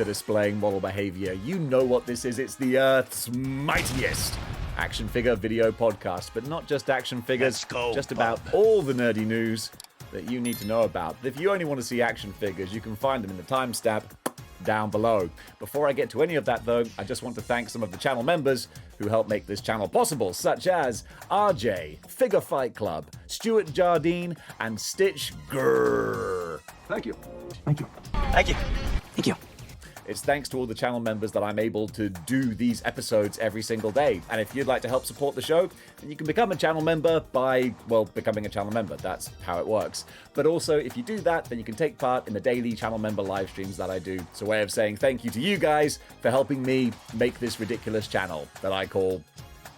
to Displaying Model Behaviour. You know what this is. It's the Earth's mightiest action figure video podcast. But not just action figures, just about all the nerdy news that you need to know about. If you only want to see action figures, you can find them in the timestamp down below. Before I get to any of that though, I just want to thank some of the channel members who help make this channel possible, such as RJ, Figure Fight Club, Stuart Jardine, and Stitch Grrr. Thank you. Thank you. Thank you. Thank you. It's thanks to all the channel members that I'm able to do these episodes every single day. And if you'd like to help support the show, then you can become a channel member by, well, becoming a channel member. That's how it works. But also, if you do that, then you can take part in the daily channel member live streams that I do. It's a way of saying thank you to you guys for helping me make this ridiculous channel that I call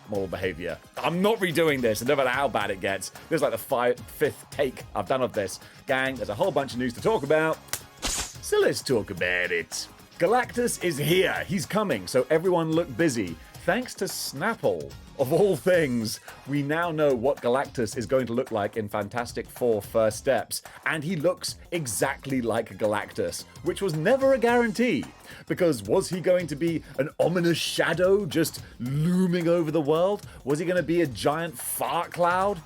Model Behaviour. I'm not redoing this, no matter how bad it gets. This is like the fifth take I've done of this. Gang, there's a whole bunch of news to talk about, so let's talk about it. Galactus is here. He's coming, so everyone look busy. Thanks to Snapple, of all things, we now know what Galactus is going to look like in Fantastic Four First Steps, and he looks exactly like Galactus, which was never a guarantee. Because was he going to be an ominous shadow just looming over the world? Was he going to be a giant fart cloud?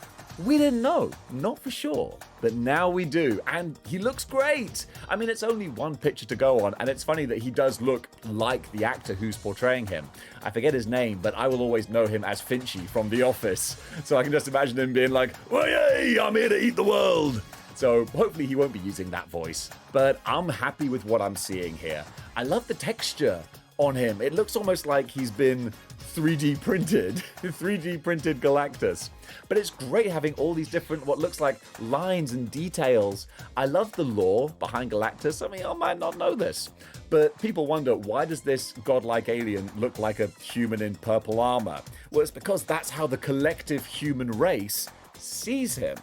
We didn't know, not for sure, but now we do, and he looks great. I mean, it's only one picture to go on, and it's funny that he does look like the actor who's portraying him. I forget his name, but I will always know him as Finchy from The Office, so I can just imagine him being like, "Oh yay, I'm here to eat the world." So hopefully he won't be using that voice, but I'm happy with what I'm seeing here. I love the texture on him. It looks almost like he's been 3D printed, 3D printed Galactus. But it's great having all these different, what looks like lines and details. I love the lore behind Galactus. I mean, I might not know this, but people wonder, why does this godlike alien look like a human in purple armor? Well, it's because that's how the collective human race sees him.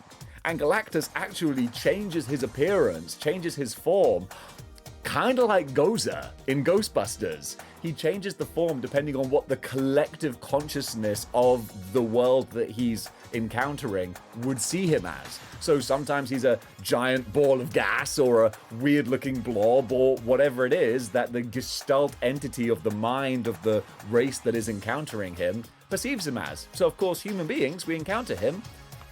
And Galactus actually changes his appearance, changes his form, kind of like Gozer in Ghostbusters. He changes the form depending on what the collective consciousness of the world that he's encountering would see him as. So sometimes he's a giant ball of gas or a weird-looking blob or whatever it is that the gestalt entity of the mind of the race that is encountering him perceives him as. So of course, human beings, we encounter him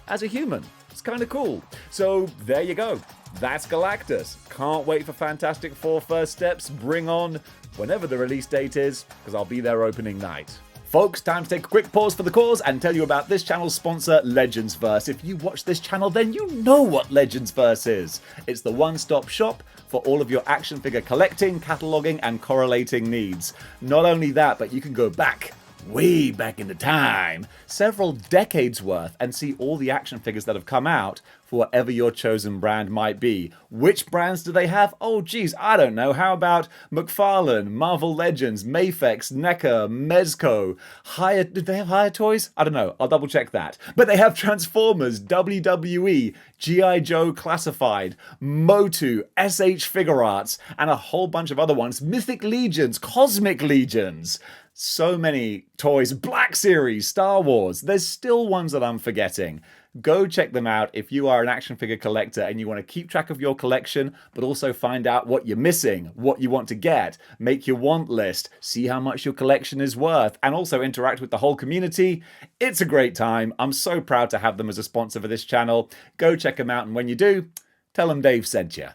as a human. It's kind of cool. So there you go. That's Galactus. Can't wait for Fantastic Four First Steps. Bring on whenever the release date is, because I'll be there opening night. Folks, time to take a quick pause for the cause and tell you about this channel's sponsor, Legendsverse. If you watch this channel, then you know what Legendsverse is. It's the one-stop shop for all of your action figure collecting, cataloging, and correlating needs. Not only that, but you can go back, way back into time, several decades worth, and see all the action figures that have come out for whatever your chosen brand might be. Which brands do they have? Oh geez, I don't know. How about McFarlane, Marvel Legends, Mafex, NECA, Mezco, Higher... Did they have Higher Toys? I don't know. I'll double check that. But they have Transformers, WWE, G.I. Joe Classified, Motu, SH Figure Arts, and a whole bunch of other ones. Mythic Legions, Cosmic Legions. So many toys. Black Series, Star Wars. There's still ones that I'm forgetting. Go check them out if you are an action figure collector and you want to keep track of your collection, but also find out what you're missing, what you want to get, make your want list, see how much your collection is worth, and also interact with the whole community. It's a great time. I'm so proud to have them as a sponsor for this channel. Go check them out, and when you do, tell them Dave sent you.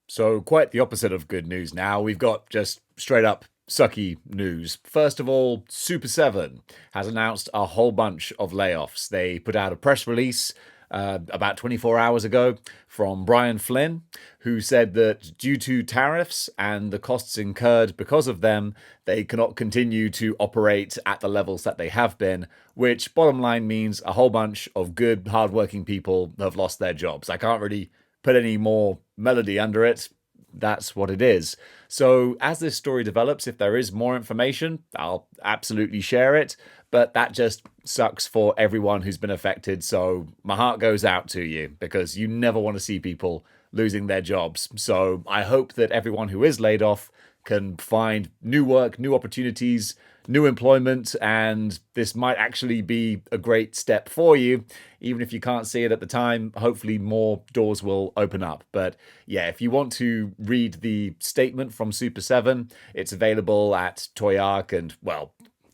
So quite the opposite of good news now. We've got just straight up sucky news. First of all, Super 7 has announced a whole bunch of layoffs. They put out a press release about 24 hours ago from Brian Flynn, who said that due to tariffs and the costs incurred because of them, they cannot continue to operate at the levels that they have been, which bottom line means a whole bunch of good, hardworking people have lost their jobs. I can't really put any more melody under it. That's what it is. So as this story develops, if there is more information, I'll absolutely share it. But that just sucks for everyone who's been affected. So my heart goes out to you, because you never want to see people losing their jobs. So I hope that everyone who is laid off can find new work, new opportunities, new employment, and this might actually be a great step for you. Even if you can't see it at the time, hopefully more doors will open up. But yeah, if you want to read the statement from Super 7, it's available at Toy Arc and, well,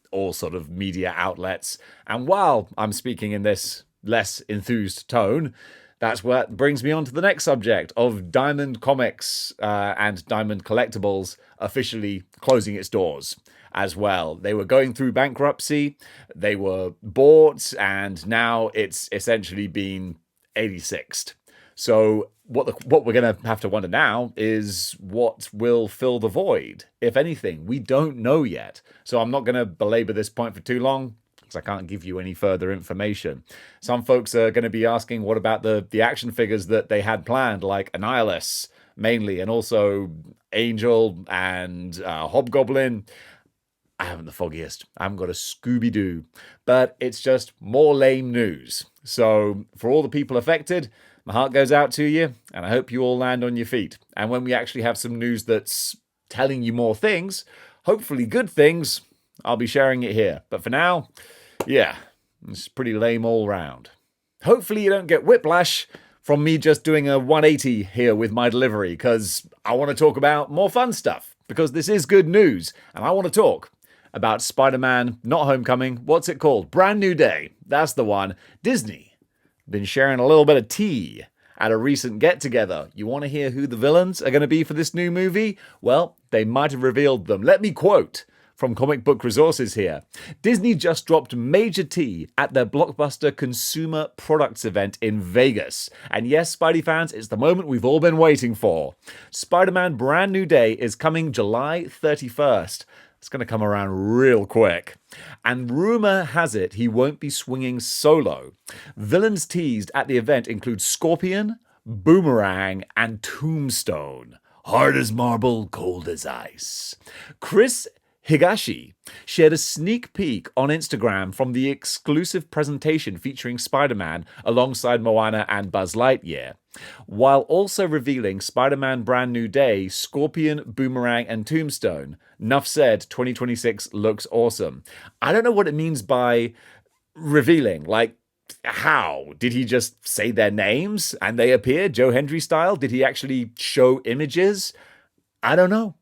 all sort of media outlets. And while I'm speaking in this less enthused tone, that's what brings me on to the next subject of Diamond Comics and Diamond Collectibles officially closing its doors as well. They were going through bankruptcy, they were bought, and now it's essentially been 86'd. So what we're going to have to wonder now is what will fill the void, if anything. We don't know yet. So I'm not going to belabor this point for too long, because I can't give you any further information. Some folks are going to be asking what about the action figures that they had planned, like Annihilus, mainly, and also Angel and Hobgoblin. I haven't the foggiest. I haven't got a Scooby-Doo. But it's just more lame news. So for all the people affected, my heart goes out to you, and I hope you all land on your feet. And when we actually have some news that's telling you more things, hopefully good things, I'll be sharing it here. But for now, yeah, it's pretty lame all round. Hopefully you don't get whiplash from me just doing a 180 here with my delivery, because I want to talk about more fun stuff, because this is good news, and I want to talk about Spider-Man, not Homecoming, what's it called? Brand New Day, that's the one. Disney been sharing a little bit of tea at a recent get-together. You want to hear who the villains are going to be for this new movie? Well, they might have revealed them. Let me quote from Comic Book Resources here. Disney just dropped major tea at their blockbuster consumer products event in Vegas. And yes, Spidey fans, it's the moment we've all been waiting for. Spider-Man Brand New Day is coming July 31st. It's going to come around real quick. And rumor has it he won't be swinging solo. Villains teased at the event include Scorpion, Boomerang, and Tombstone. Hard as marble, cold as ice. Chris Higashi shared a sneak peek on Instagram from the exclusive presentation featuring Spider-Man alongside Moana and Buzz Lightyear, while also revealing Spider-Man Brand New Day, Scorpion, Boomerang, and Tombstone. Nuff said 2026 looks awesome. I don't know what it means by revealing. Like, how? Did he just say their names and they appeared, Joe Hendry style? Did he actually show images? I don't know.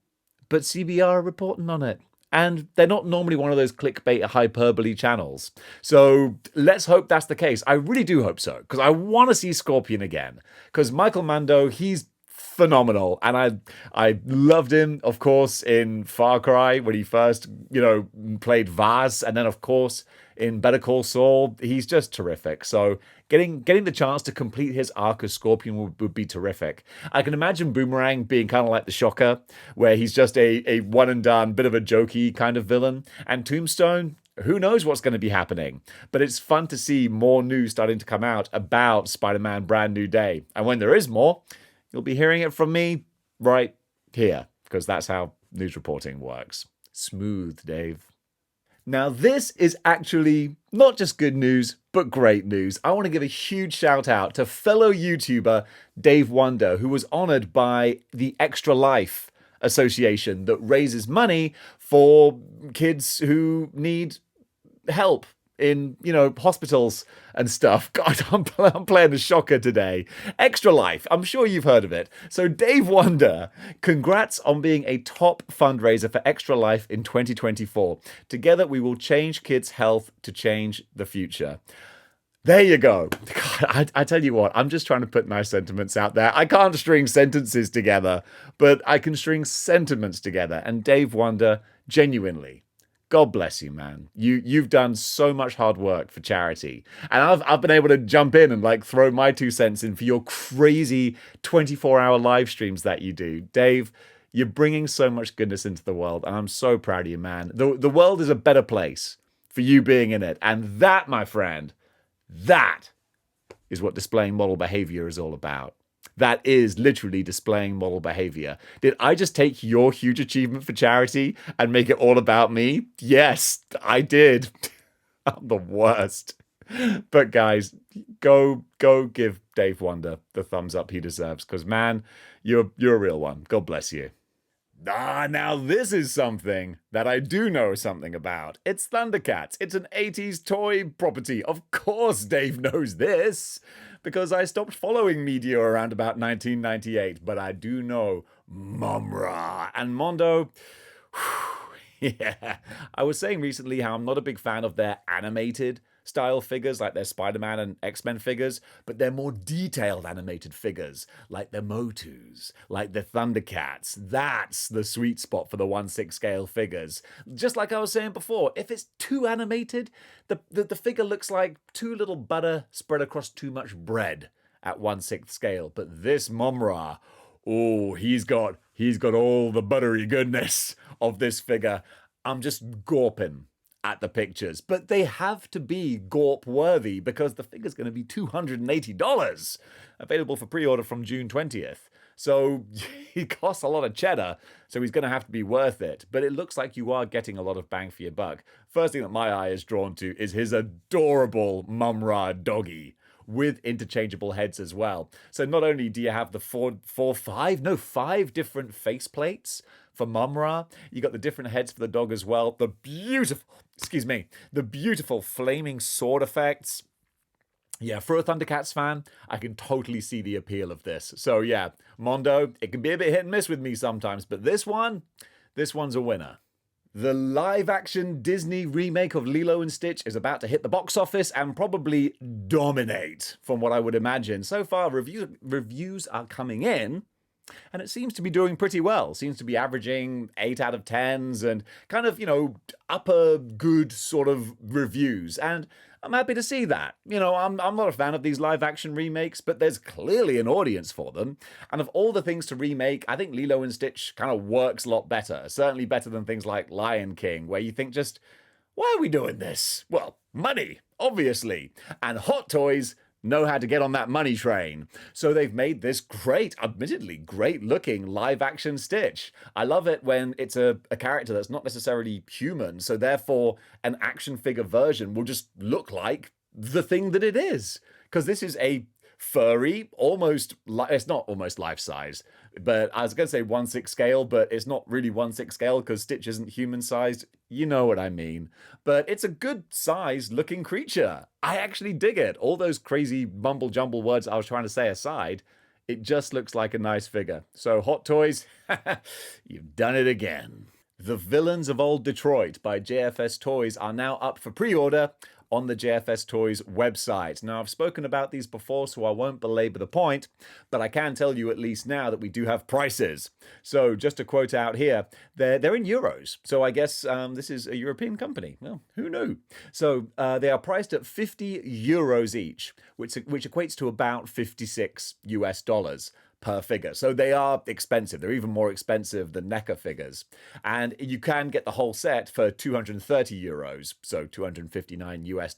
But CBR are reporting on it. And they're not normally one of those clickbait hyperbole channels. So let's hope that's the case. I really do hope so, because I want to see Scorpion again. Because Michael Mando, he's phenomenal. And I loved him, of course, in Far Cry when he first, played Vaz. And then, of course, in Better Call Saul, he's just terrific. So getting the chance to complete his arc as Scorpion would be terrific. I can imagine Boomerang being kind of like the Shocker, where he's just a one and done, bit of a jokey kind of villain. And Tombstone, who knows what's going to be happening. But it's fun to see more news starting to come out about Spider-Man Brand New Day. And when there is more, you'll be hearing it from me right here, because that's how news reporting works. Smooth, Dave. Now, this is actually not just good news, but great news. I want to give a huge shout out to fellow YouTuber Dave Wonder, who was honored by the Extra Life Association that raises money for kids who need help in, hospitals and stuff. God, I'm playing the shocker today. Extra Life, I'm sure you've heard of it. So Dave Wonder, congrats on being a top fundraiser for Extra Life in 2024. Together, we will change kids' health to change the future. There you go. God, I tell you what, I'm just trying to put nice sentiments out there. I can't string sentences together, but I can string sentiments together. And Dave Wonder, genuinely, God bless you, man. You've done so much hard work for charity. And I've been able to jump in and throw my 2 cents in for your crazy 24-hour live streams that you do. Dave, you're bringing so much goodness into the world, and I'm so proud of you, man. The world is a better place for you being in it. And that, my friend, that is what displaying model behavior is all about. That is literally displaying model behavior. Did I just take your huge achievement for charity and make it all about me? Yes, I did. I'm the worst. But guys, go give Dave Wonder the thumbs up he deserves, because man, you're a real one. God bless you. Now this is something that I do know something about. It's Thundercats. It's an 80s toy property. Of course Dave knows this, because I stopped following media around about 1998, but I do know Mumra. And Mondo, yeah, I was saying recently how I'm not a big fan of their animated style figures like their Spider-Man and X-Men figures, but they're more detailed animated figures like the Motus, like the Thundercats. That's the sweet spot for the 1/6 scale figures. Just like I was saying before, if it's too animated, the figure looks like too little butter spread across too much bread at 1/6 scale. But this Mumra, oh, he's got all the buttery goodness of this figure. I'm just gawping at the pictures, but they have to be Gorp worthy because the figure's going to be $280, available for pre-order from June 20th. So he costs a lot of cheddar, so he's going to have to be worth it. But it looks like you are getting a lot of bang for your buck. First thing that my eye is drawn to is his adorable Mumra doggy with interchangeable heads as well. So not only do you have the five different face plates for Mumra, you got the different heads for the dog as well. The beautiful flaming sword effects. Yeah, for a Thundercats fan, I can totally see the appeal of this. So yeah, Mondo, it can be a bit hit and miss with me sometimes, but this one's a winner. The live-action Disney remake of Lilo and Stitch is about to hit the box office and probably dominate, from what I would imagine. So far, reviews are coming in, and it seems to be doing pretty well. Seems to be averaging 8 out of 10s and kind of, upper good sort of reviews. And I'm happy to see that. I'm not a fan of these live-action remakes, but there's clearly an audience for them. And of all the things to remake, I think Lilo and Stitch kind of works a lot better. Certainly better than things like Lion King, where you think just, why are we doing this? Well, money, obviously. And Hot Toys know how to get on that money train. So they've made this admittedly great looking live action Stitch. I love it when it's a character that's not necessarily human, so therefore an action figure version will just look like the thing that it is. Because this is a furry, it's not almost life size, but I was going to say 1/6 scale, but it's not really 1/6 scale because Stitch isn't human sized. You know what I mean. But it's a good sized looking creature. I actually dig it. All those crazy mumble jumble words I was trying to say aside, it just looks like a nice figure. So Hot Toys, you've done it again. The Villains of Old Detroit by JFS Toys are now up for pre-order on the JFS Toys website. Now, I've spoken about these before, so I won't belabor the point, but I can tell you at least now that we do have prices. So just to quote out here, they're in euros. So I guess this is a European company. Well, who knew? So they are priced at 50 euros each, which equates to about $56 US per figure. So they are expensive. They're even more expensive than NECA figures. And you can get the whole set for 230 euros, so $259 US.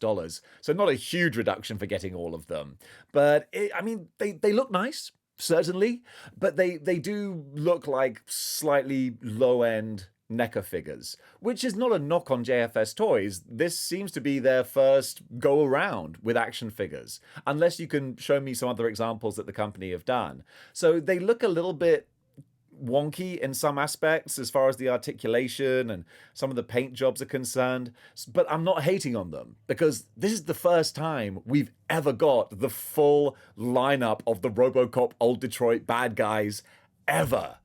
So not a huge reduction for getting all of them. But they look nice, certainly, but they do look like slightly low-end NECA figures, which is not a knock on JFS Toys. This seems to be their first go around with action figures, unless you can show me some other examples that the company have done. So they look a little bit wonky in some aspects as far as the articulation and some of the paint jobs are concerned, but I'm not hating on them because this is the first time we've ever got the full lineup of the Robocop Old Detroit bad guys ever.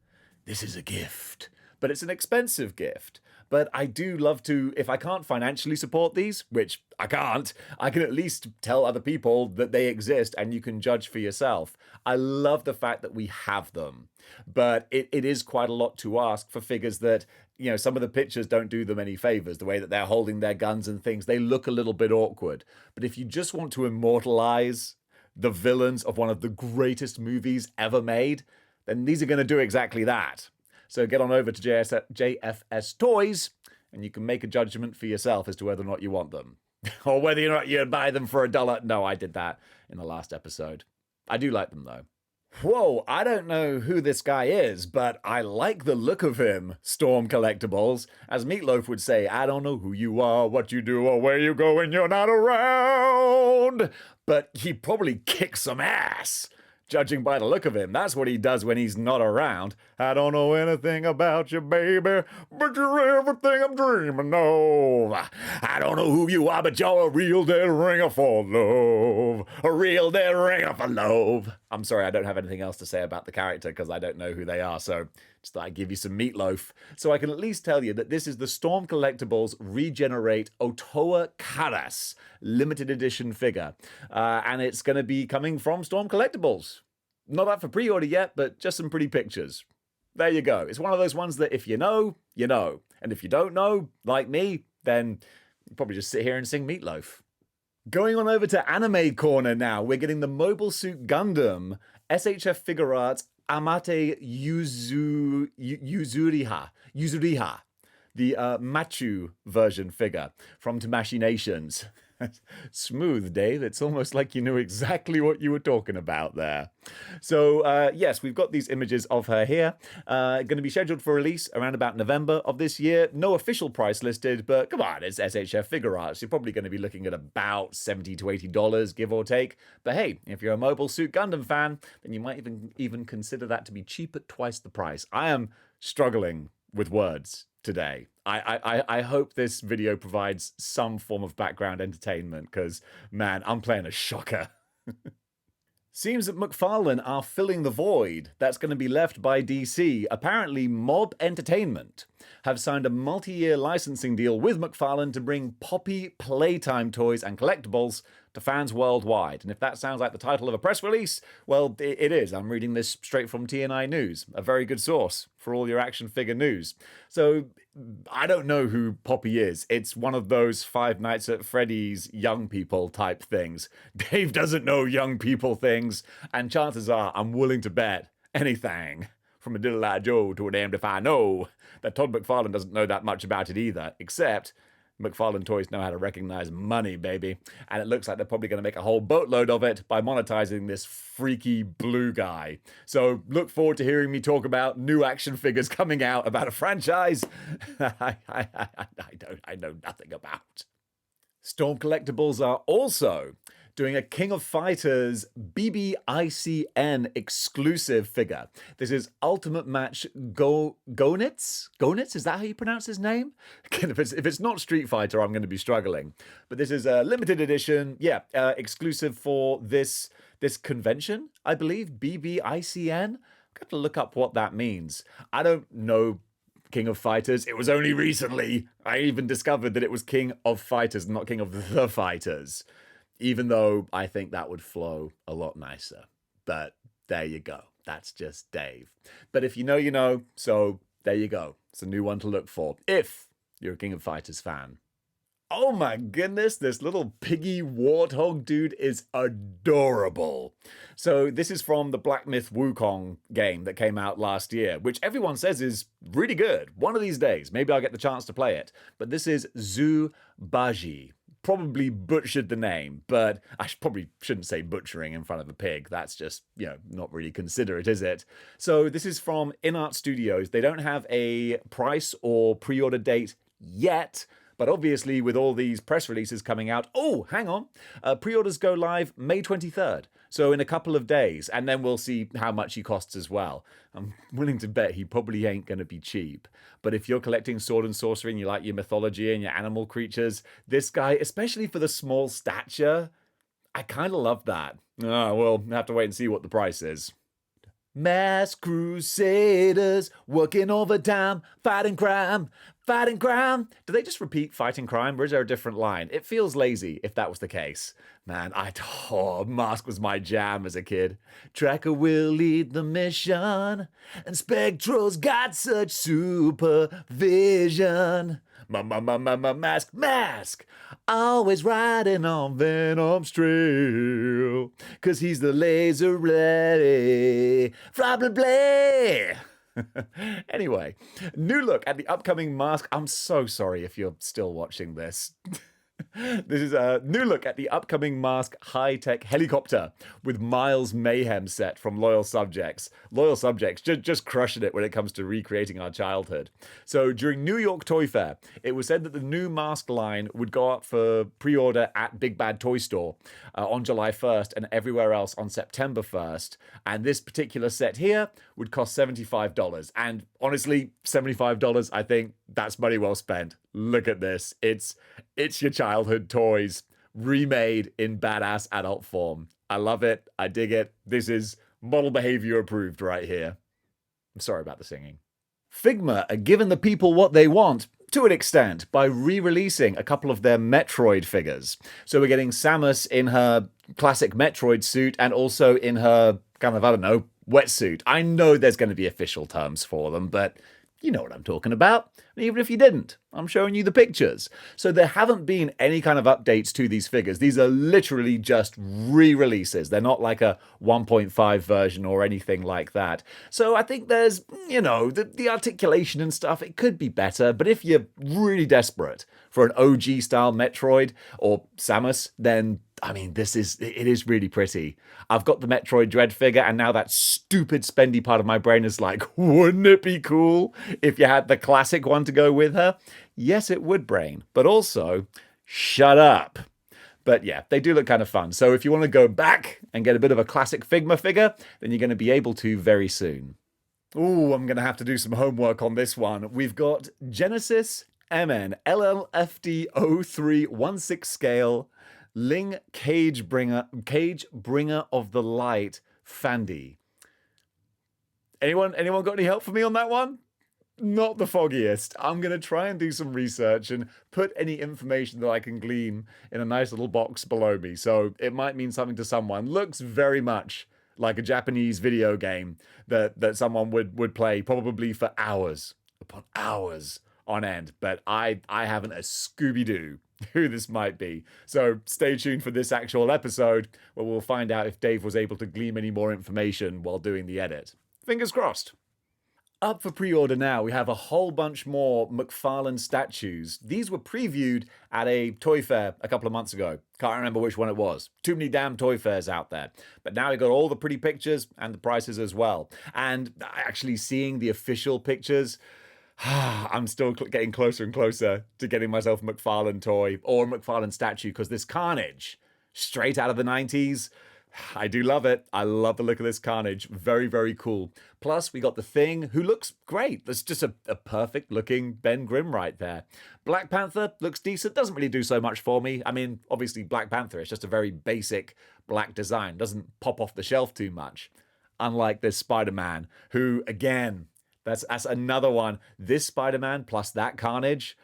This is a gift. But it's an expensive gift. But I do love to, if I can't financially support these, which I can't, I can at least tell other people that they exist and you can judge for yourself. I love the fact that we have them. But it is quite a lot to ask for figures that, some of the pictures don't do them any favors. The way that they're holding their guns and things, they look a little bit awkward. But if you just want to immortalize the villains of one of the greatest movies ever made, then these are going to do exactly that. So get on over to JFS Toys, and you can make a judgment for yourself as to whether or not you want them. Or whether or not you'd buy them for $1. No, I did that in the last episode. I do like them, though. Whoa, I don't know who this guy is, but I like the look of him, Storm Collectibles. As Meatloaf would say, I don't know who you are, what you do, or where you go when you're not around. But he probably kicks some ass. Judging by the look of him, that's what he does when he's not around. I don't know anything about you, baby, but you're everything I'm dreaming of. I don't know who you are, but you're a real dead ringer for love. A real dead ringer for love. I'm sorry, I don't have anything else to say about the character because I don't know who they are, so just thought I'd give you some meatloaf. So I can at least tell you that this is the Storm Collectibles Regenerate Otoa Karas limited edition figure. And it's going to be coming from Storm Collectibles. Not up for pre-order yet, but just some pretty pictures. There you go. It's one of those ones that if you know, you know. And if you don't know, like me, then you probably just sit here and sing meatloaf. Going on over to Anime Corner now, we're getting the Mobile Suit Gundam SHF Figure Arts Amate Yuzuriha, the Machu version figure from Tamashii Nations. Smooth, Dave. It's almost like you knew exactly what you were talking about there. So, yes, we've got these images of her here. Going to be scheduled for release around about November of this year. No official price listed, but come on, it's SHF Figure Arts. You're probably going to be looking at about $70 to $80, give or take. But hey, if you're a Mobile Suit Gundam fan, then you might even consider that to be cheap at twice the price. I am struggling with words today. I hope this video provides some form of background entertainment because, man, I'm playing a shocker. Seems that McFarlane are filling the void that's going to be left by DC. Apparently, Mob Entertainment have signed a multi-year licensing deal with McFarlane to bring Poppy Playtime toys and collectibles to fans worldwide. And if that sounds like the title of a press release, well, it is. I'm reading this straight from TNI News, a very good source for all your action figure news. So I don't know who Poppy is. It's one of those Five Nights at Freddy's young people type things. Dave doesn't know young people things, and chances are I'm willing to bet anything, from a diddle-eye Joe to a damned if I know, that Todd McFarlane doesn't know that much about it either, except McFarlane Toys know how to recognize money, baby. And it looks like they're probably going to make a whole boatload of it by monetizing this freaky blue guy. So look forward to hearing me talk about new action figures coming out about a franchise I know nothing about. Storm Collectibles are also doing a King of Fighters BBICN exclusive figure. This is Ultimate Match Gonitz? Gonitz? Is that how you pronounce his name? Again, if it's not Street Fighter, I'm going to be struggling. But this is a limited edition, exclusive for this convention, I believe, BBICN. I've got to look up what that means. I don't know King of Fighters. It was only recently I even discovered that it was King of Fighters, not King of the Fighters. Even though I think that would flow a lot nicer. But there you go. That's just Dave. But if you know, you know. So there you go. It's a new one to look for if you're a King of Fighters fan. Oh my goodness, this little piggy warthog dude is adorable. So this is from the Black Myth Wukong game that came out last year, which everyone says is really good. One of these days, maybe I'll get the chance to play it. But this is Zhu Baji. Probably butchered the name, but I probably shouldn't say butchering in front of a pig. That's just, not really considerate, is it? So this is from InArt Studios. They don't have a price or pre-order date yet, but obviously with all these press releases coming out, hang on, pre-orders go live May 23rd. So in a couple of days, and then we'll see how much he costs as well. I'm willing to bet he probably ain't going to be cheap. But if you're collecting sword and sorcery and you like your mythology and your animal creatures, this guy, especially for the small stature, I kind of love that. We'll have to wait and see what the price is. Mass Crusaders, working overtime, fighting crime, fighting crime. Do they just repeat fighting crime, or is there a different line? It feels lazy if that was the case. Man, Mask was my jam as a kid. Tracker will lead the mission, and Spectral's got such supervision. Mask, always riding on Venom's trail, 'cause he's the laser ready, fly blah blah. Anyway, new look at the upcoming Mask. I'm so sorry if you're still watching this. This is a new look at the upcoming Mask high-tech helicopter with Miles Mayhem set from Loyal Subjects. Loyal Subjects just crushing it when it comes to recreating our childhood. So during New York Toy Fair, it was said that the new Mask line would go up for pre-order at Big Bad Toy Store on July 1st and everywhere else on September 1st. And this particular set here would cost $75. And honestly, $75, I think that's money well spent. Look at this. It's your childhood toys remade in badass adult form. I love it. I dig it. This is model behavior approved right here. I'm sorry about the singing. Figma are giving the people what they want to an extent by re-releasing a couple of their Metroid figures. So we're getting Samus in her classic Metroid suit and also in her kind of, I don't know, wetsuit. I know there's going to be official terms for them, but you know what I'm talking about. And even if you didn't, I'm showing you the pictures. So there haven't been any kind of updates to these figures. These are literally just re-releases. They're not like a 1.5 version or anything like that. So I think there's, you know, the articulation and stuff, it could be better. But if you're really desperate for an OG style Metroid or Samus, then I mean, it is really pretty. I've got the Metroid Dread figure, and now that stupid spendy part of my brain is like, wouldn't it be cool if you had the classic one to go with her? Yes, it would, brain. But also, shut up. But yeah, they do look kind of fun. So if you want to go back and get a bit of a classic Figma figure, then you're going to be able to very soon. Ooh, I'm going to have to do some homework on this one. We've got Genesis MN LLFD 0316 scale Ling Cage Bringer of the Light Fandy. Anyone got any help for me on that one? Not the foggiest. I'm going to try and do some research and put any information that I can glean in a nice little box below me. So it might mean something to someone. Looks very much like a Japanese video game that someone would play probably for hours upon hours on end. But I haven't a Scooby-Doo who this might be. So stay tuned for this actual episode where we'll find out if Dave was able to glean any more information while doing the edit. Fingers crossed. Up for pre-order now, we have a whole bunch more McFarlane Statues. These were previewed at a toy fair a couple of months ago. Can't remember which one it was. Too many damn toy fairs out there. But now we got all the pretty pictures and the prices as well. And actually seeing the official pictures, I'm still getting closer and closer to getting myself a McFarlane toy or a McFarlane statue because this Carnage, straight out of the 90s, I do love it. I love the look of this Carnage. Very, very cool. Plus, we got the Thing, who looks great. That's just a perfect looking Ben Grimm right there. Black Panther looks decent. Doesn't really do so much for me. I mean, obviously, Black Panther is just a very basic black design. Doesn't pop off the shelf too much. Unlike this Spider-Man, who, again, that's another one. This Spider-Man plus that Carnage,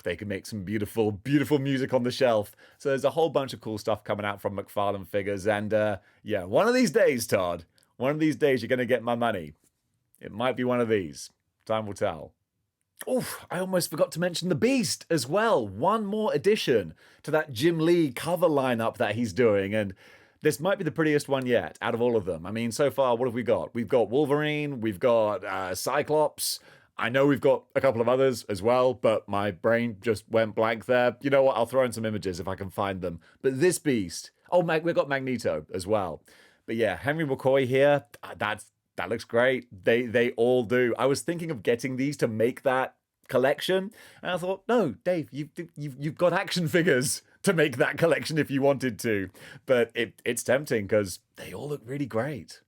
they can make some beautiful, beautiful music on the shelf. So there's a whole bunch of cool stuff coming out from McFarlane figures. And yeah, one of these days, Todd, one of these days you're going to get my money. It might be one of these. Time will tell. Oh, I almost forgot to mention the Beast as well. One more addition to that Jim Lee cover lineup that he's doing. And this might be the prettiest one yet out of all of them. I mean, so far, what have we got? We've got Wolverine, we've got Cyclops. I know we've got a couple of others as well, but my brain just went blank there. You know what? I'll throw in some images if I can find them. But this Beast. Oh, we've got Magneto as well. But yeah, Henry McCoy here. That looks great. They all do. I was thinking of getting these to make that collection, and I thought, no, Dave, you've got action figures to make that collection if you wanted to. But it's tempting because they all look really great.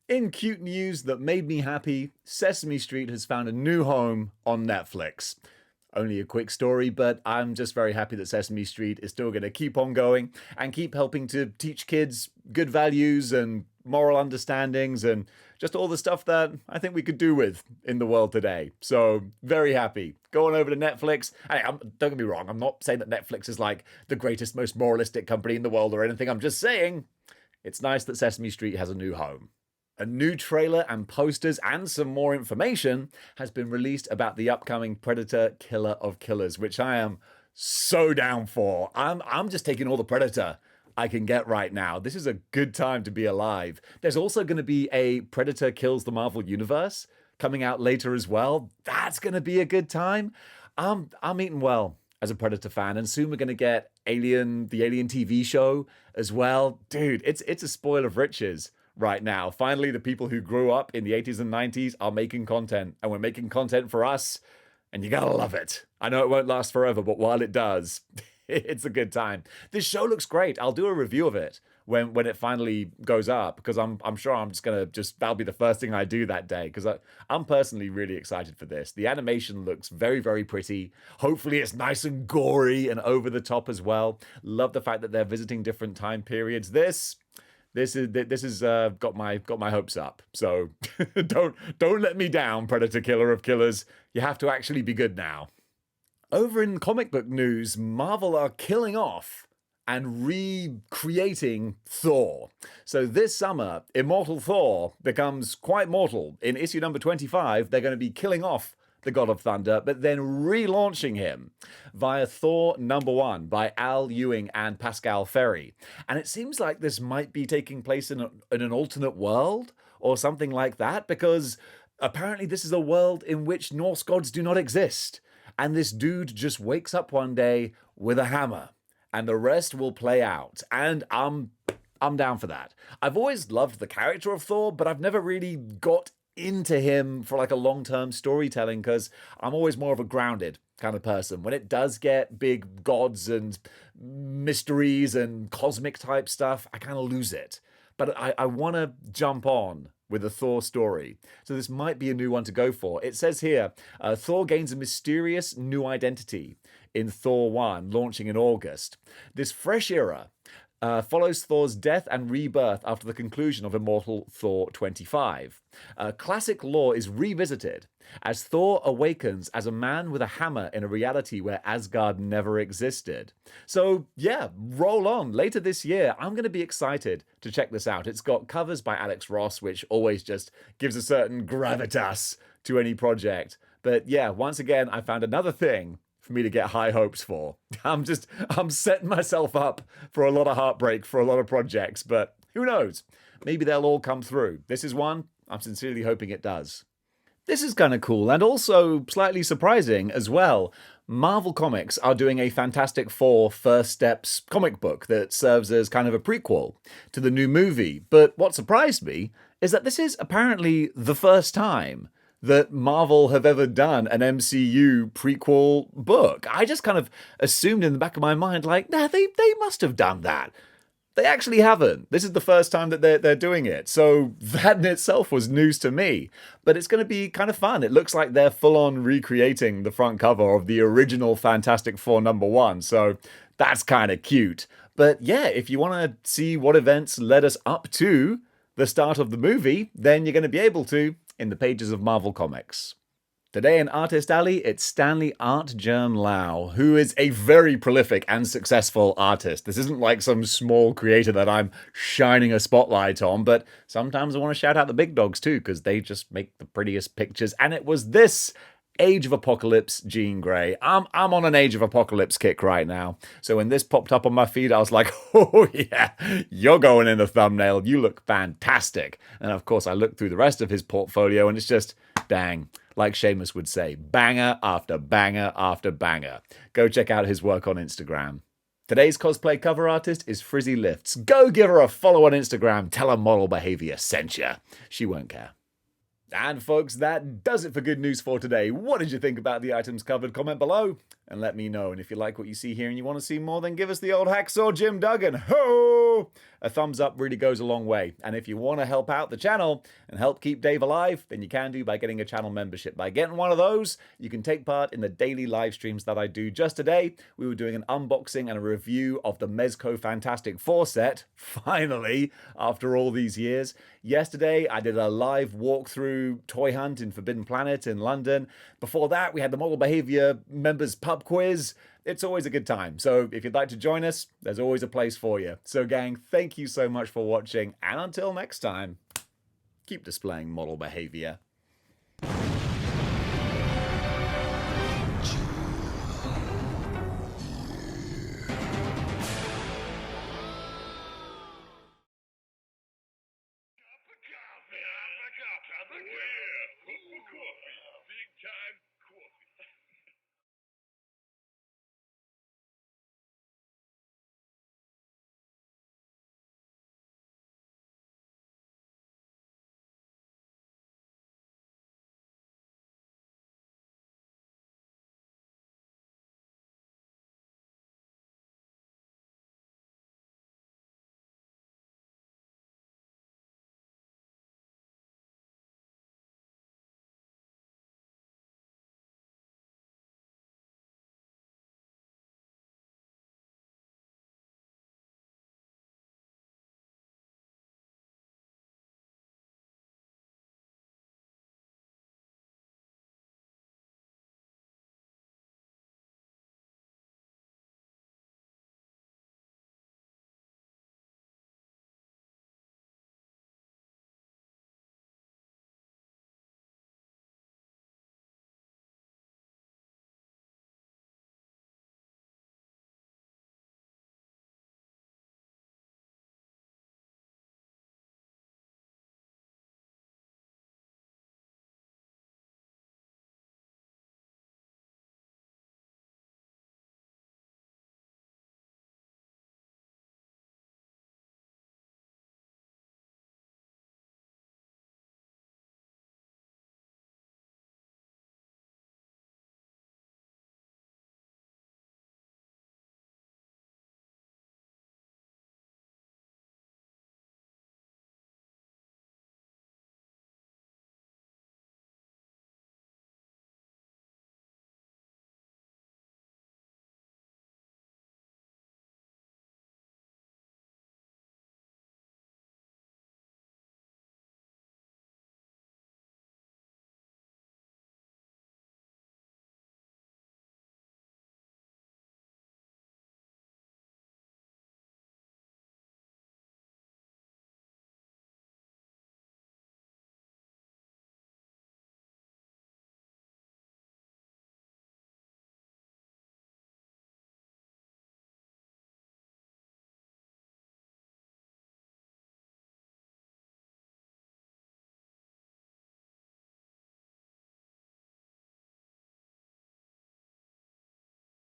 In cute news that made me happy, Sesame Street has found a new home on Netflix. Only a quick story, but I'm just very happy that Sesame Street is still going to keep on going and keep helping to teach kids good values and moral understandings and just all the stuff that I think we could do with in the world today. So very happy. Go on over to Netflix. Hey, don't get me wrong. I'm not saying that Netflix is like the greatest, most moralistic company in the world or anything. I'm just saying it's nice that Sesame Street has a new home. A new trailer and posters and some more information has been released about the upcoming Predator Killer of Killers, which I am so down for. I'm just taking all the Predator I can get right now. This is a good time to be alive. There's also going to be a Predator Kills the Marvel Universe coming out later as well. That's going to be a good time. I'm eating well as a Predator fan, and soon we're going to get Alien, the Alien TV show as well. Dude, it's a spoil of riches right now. Finally, the people who grew up in the 80s and 90s are making content, and we're making content for us, and you gotta love it. I know it won't last forever, but while it does, it's a good time. This show looks great. I'll do a review of it when it finally goes up, because I'm sure I'm just gonna that'll be the first thing I do that day, because I'm personally really excited for this. The animation looks very, very pretty. Hopefully it's nice and gory and over the top as well. Love the fact that they're visiting different time periods. This is got my hopes up. So don't let me down, Predator Killer of Killers. You have to actually be good now. Over in comic book news, Marvel are killing off and recreating Thor. So this summer, Immortal Thor becomes quite mortal. In issue number 25, they're going to be killing off the God of Thunder, but then relaunching him via Thor #1 by Al Ewing and Pascal Ferry. And it seems like this might be taking place in an alternate world or something like that, because apparently this is a world in which Norse gods do not exist. And this dude just wakes up one day with a hammer, and the rest will play out. And I'm down for that. I've always loved the character of Thor, but I've never really got into him for like a long-term storytelling, because I'm always more of a grounded kind of person. When it does get big gods and mysteries and cosmic type stuff, I kind of lose it. But I want to jump on with a Thor story. So this might be a new one to go for. It says here, Thor gains a mysterious new identity in Thor 1, launching in August. This fresh era follows Thor's death and rebirth after the conclusion of Immortal Thor 25. Classic lore is revisited as Thor awakens as a man with a hammer in a reality where Asgard never existed. So yeah, roll on. Later this year, I'm going to be excited to check this out. It's got covers by Alex Ross, which always just gives a certain gravitas to any project. But yeah, once again, I found another thing for me to get high hopes for. I'm setting myself up for a lot of heartbreak for a lot of projects, but who knows? Maybe they'll all come through. This is one I'm sincerely hoping it does. This is kind of cool and also slightly surprising as well. Marvel Comics are doing a Fantastic Four First Steps comic book that serves as kind of a prequel to the new movie. But what surprised me is that this is apparently the first time that Marvel have ever done an MCU prequel book. I just kind of assumed in the back of my mind, like, nah, they must have done that. They actually haven't. This is the first time that they're doing it. So that in itself was news to me. But it's going to be kind of fun. It looks like they're full-on recreating the front cover of the original Fantastic Four #1. So that's kind of cute. But yeah, if you want to see what events led us up to the start of the movie, then you're going to be able to in the pages of Marvel Comics. Today in Artist Alley, it's Stanley Art Germ Lau, who is a very prolific and successful artist. This isn't like some small creator that I'm shining a spotlight on, but sometimes I want to shout out the big dogs too, because they just make the prettiest pictures. And it was this Age of Apocalypse Jean Grey. I'm on an Age of Apocalypse kick right now. So when this popped up on my feed, I was like, oh yeah, you're going in the thumbnail. You look fantastic. And of course, I looked through the rest of his portfolio and it's just, dang, like Seamus would say, banger after banger after banger. Go check out his work on Instagram. Today's cosplay cover artist is Frizzy Lifts. Go give her a follow on Instagram. Tell her Model Behaviour sent you. She won't care. And folks, that does it for good news for today. What did you think about the items covered? Comment below and let me know. And if you like what you see here and you want to see more, then give us the old hacksaw Jim Duggan. Ho! A thumbs up really goes a long way. And if you want to help out the channel and help keep Dave alive, then you can do by getting a channel membership. By getting one of those, you can take part in the daily live streams that I do. Just today, we were doing an unboxing and a review of the Mezco Fantastic Four set. Finally, after all these years. Yesterday, I did a live walkthrough toy hunt in Forbidden Planet in London. Before that, we had the Model Behaviour members pub quiz. It's always a good time. So if you'd like to join us, there's always a place for you. So gang, thank you so much for watching. And until next time, keep displaying model behavior.